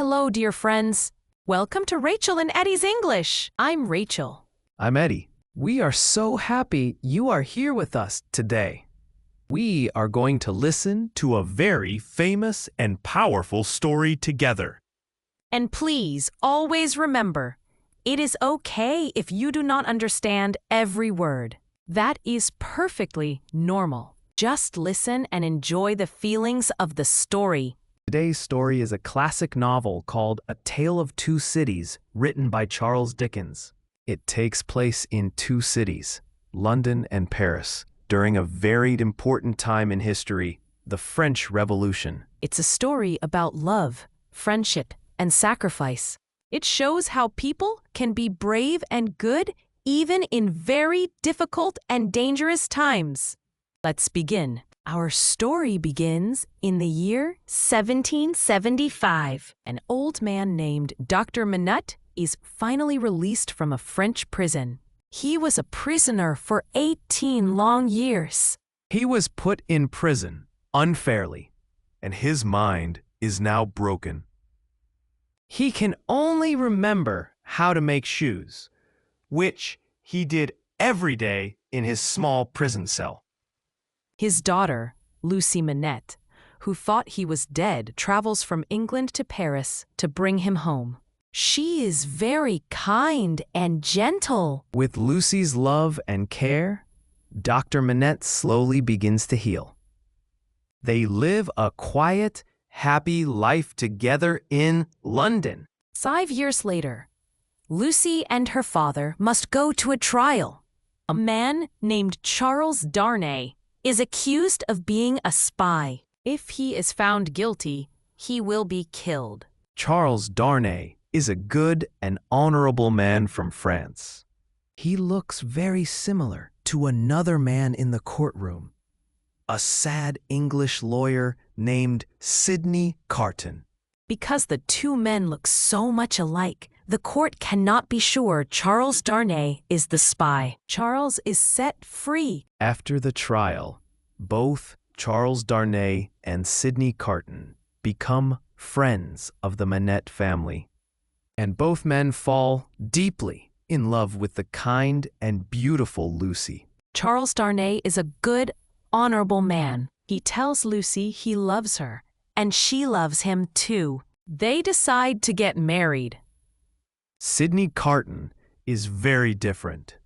Hello, dear friends. Welcome to Rachel and Eddie's English. I'm Rachel. I'm Eddie. We are so happy you are here with us today. We are going to listen to a very famous and powerful story together. And please always remember, it is okay if you do not understand every word. That is perfectly normal. Just listen and enjoy the feelings of the story. Today's story is a classic novel called A Tale of Two Cities, written by Charles Dickens. It takes place in two cities, London and Paris, during a very important time in history, the French Revolution. It's a story about love, friendship, and sacrifice. It shows how people can be brave and good even in very difficult and dangerous times. Let's begin. Our story begins in the year 1775. An old man named Dr. Manette is finally released from a French prison. He was a prisoner for 18 long years. He was put in prison unfairly, and his mind is now broken. He can only remember how to make shoes, which he did every day in his small prison cell. His daughter, Lucy Manette, who thought he was dead, travels from England to Paris to bring him home. She is very kind and gentle. With Lucy's love and care, Dr. Manette slowly begins to heal. They live a quiet, happy life together in London. 5 years later, Lucy and her father must go to a trial. A man named Charles Darnay is accused of being a spy. If he is found guilty, he will be killed. Charles Darnay is a good and honorable man from France. He looks very similar to another man in the courtroom, a sad English lawyer named Sidney Carton. Because the two men look so much alike, the court cannot be sure Charles Darnay is the spy. Charles is set free. After the trial, both Charles Darnay and Sidney Carton become friends of the Manette family, and both men fall deeply in love with the kind and beautiful Lucy. Charles Darnay is a good, honorable man. He tells Lucy he loves her, and she loves him too. They decide to get married. Sidney Carton is very different.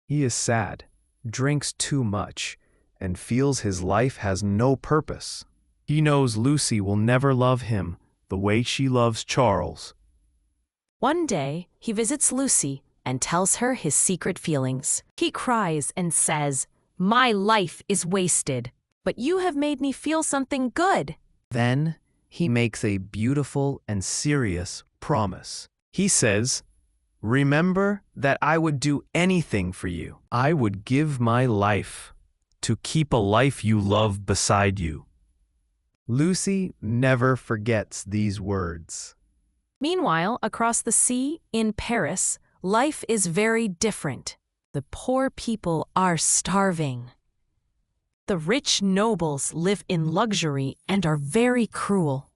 He is sad, drinks too much, and feels his life has no purpose. He knows Lucy will never love him the way she loves Charles. One day, he visits Lucy and tells her his secret feelings. He cries and says, "My life is wasted, but you have made me feel something good." Then he makes a beautiful and serious promise. He says, "Remember that I would do anything for you. I would give my life to keep a life you love beside you." Lucy never forgets these words. Meanwhile, across the sea, in Paris, life is very different. The poor people are starving. The rich nobles live in luxury and are very cruel.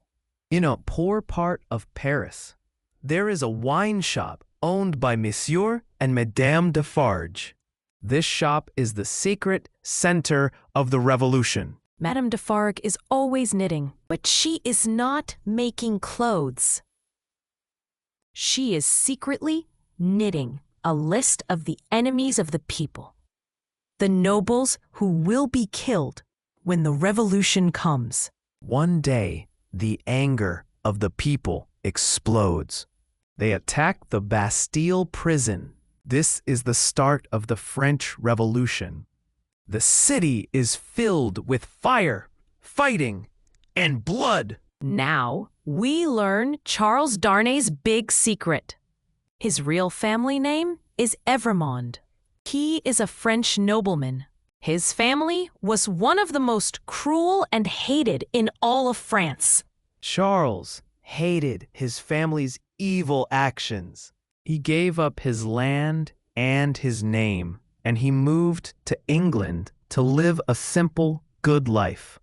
In a poor part of Paris, there is a wine shop owned by Monsieur and Madame Defarge. This shop is the secret center of the revolution. Madame Defarge is always knitting, but she is not making clothes. She is secretly knitting a list of the enemies of the people, the nobles who will be killed when the revolution comes. One day, the anger of the people explodes. They attack the Bastille prison. This is the start of the French Revolution. The city is filled with fire, fighting, and blood. Now, we learn Charles Darnay's big secret. His real family name is Evremond. He is a French nobleman. His family was one of the most cruel and hated in all of France. Charles hated his family's evil actions. He gave up his land and his name, and he moved to England to live a simple, good life.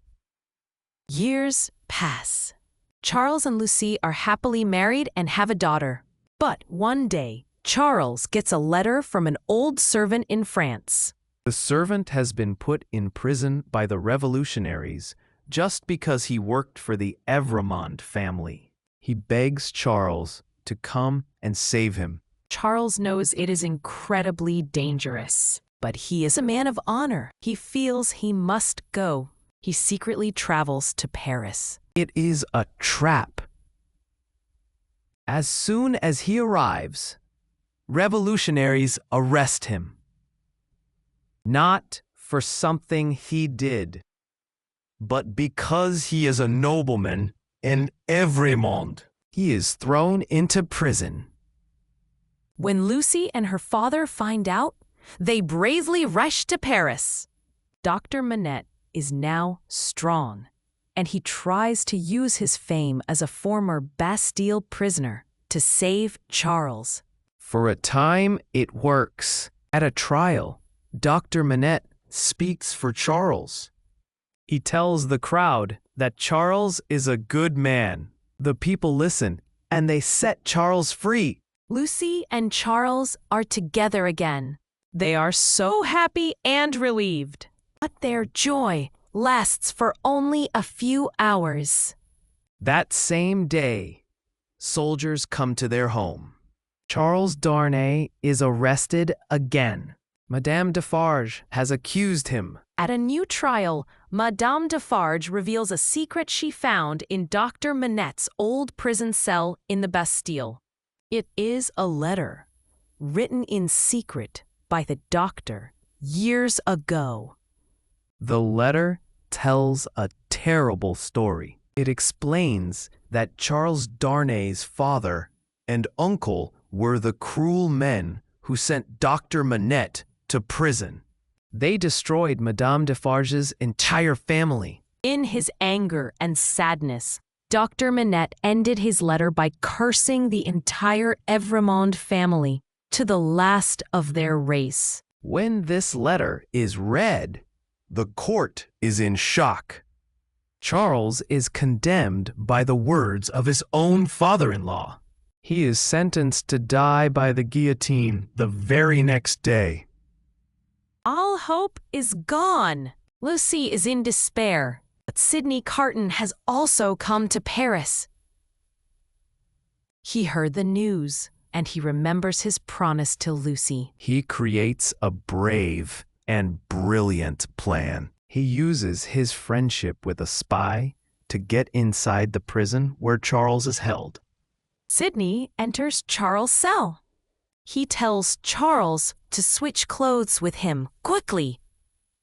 Years pass. Charles and Lucy are happily married and have a daughter. But one day, Charles gets a letter from an old servant in France. The servant has been put in prison by the revolutionaries just because he worked for the Evremond family. He begs Charles to come and save him. Charles knows it is incredibly dangerous, but he is a man of honor. He feels he must go. He secretly travels to Paris. It is a trap. As soon as he arrives, revolutionaries arrest him. Not for something he did, but because he is a nobleman in Evremond. He is thrown into prison. When Lucy and her father find out, they bravely rush to Paris. Dr. Manette is now strong, and he tries to use his fame as a former Bastille prisoner to save Charles. For a time, it works. At a trial, Dr. Manette speaks for Charles. He tells the crowd that Charles is a good man. The people listen, and they set Charles free. Lucy and Charles are together again. They are so happy and relieved. But their joy lasts for only a few hours. That same day, soldiers come to their home. Charles Darnay is arrested again. Madame Defarge has accused him. At a new trial, Madame Defarge reveals a secret she found in Dr. Manette's old prison cell in the Bastille. It is a letter written in secret by the doctor years ago. The letter tells a terrible story. It explains that Charles Darnay's father and uncle were the cruel men who sent Dr. Manette to prison. They destroyed Madame Defarge's entire family. In his anger and sadness, Dr. Manette ended his letter by cursing the entire Evremond family to the last of their race. When this letter is read, the court is in shock. Charles is condemned by the words of his own father-in-law. He is sentenced to die by the guillotine the very next day. All hope is gone. Lucy is in despair, but Sidney Carton has also come to Paris. He heard the news, and he remembers his promise to Lucy. He creates a brave and brilliant plan. He uses his friendship with a spy to get inside the prison where Charles is held. Sidney enters Charles' cell. He tells Charles to switch clothes with him quickly.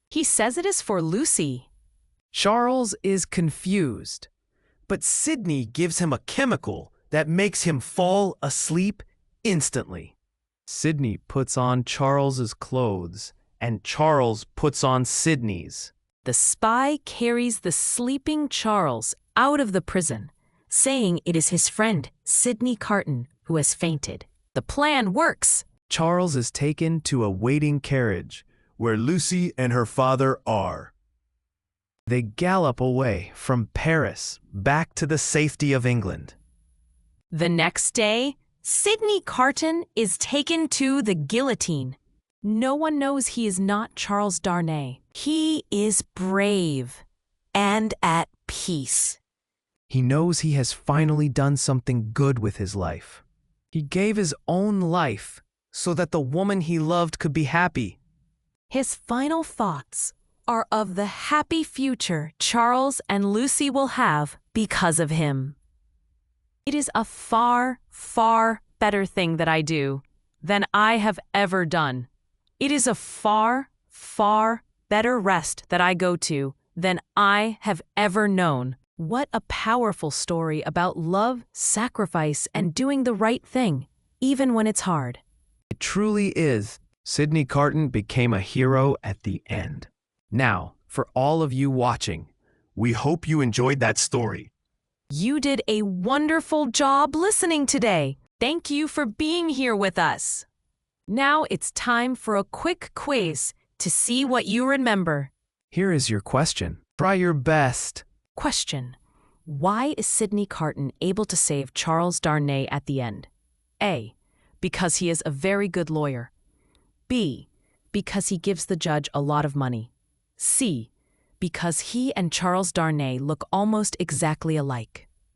He says it is for Lucy. Charles is confused, but Sidney gives him a chemical that makes him fall asleep instantly. Sidney puts on Charles's clothes, and Charles puts on Sidney's. The spy carries the sleeping Charles out of the prison, saying it is his friend, Sidney Carton, who has fainted. The plan works. Charles is taken to a waiting carriage where Lucy and her father are. They gallop away from Paris back to the safety of England. The next day, Sidney Carton is taken to the guillotine. No one knows he is not Charles Darnay. He is brave and at peace. He knows he has finally done something good with his life. He gave his own life so that the woman he loved could be happy. His final thoughts are of the happy future Charles and Lucy will have because of him. It is a far, far better thing that I do than I have ever done. It is a far, far better rest that I go to than I have ever known. What a powerful story about love, sacrifice, and doing the right thing, even when it's hard. It truly is. Sidney Carton became a hero at the end. Now, for all of you watching, we hope you enjoyed that story. You did a wonderful job listening today. Thank you for being here with us. Now it's time for a quick quiz to see what you remember. Here is your question. Try your best. Question: Why is Sidney Carton able to save Charles Darnay at the end? A. Because he is a very good lawyer. B. Because he gives the judge a lot of money. C. Because he and Charles Darnay look almost exactly alike.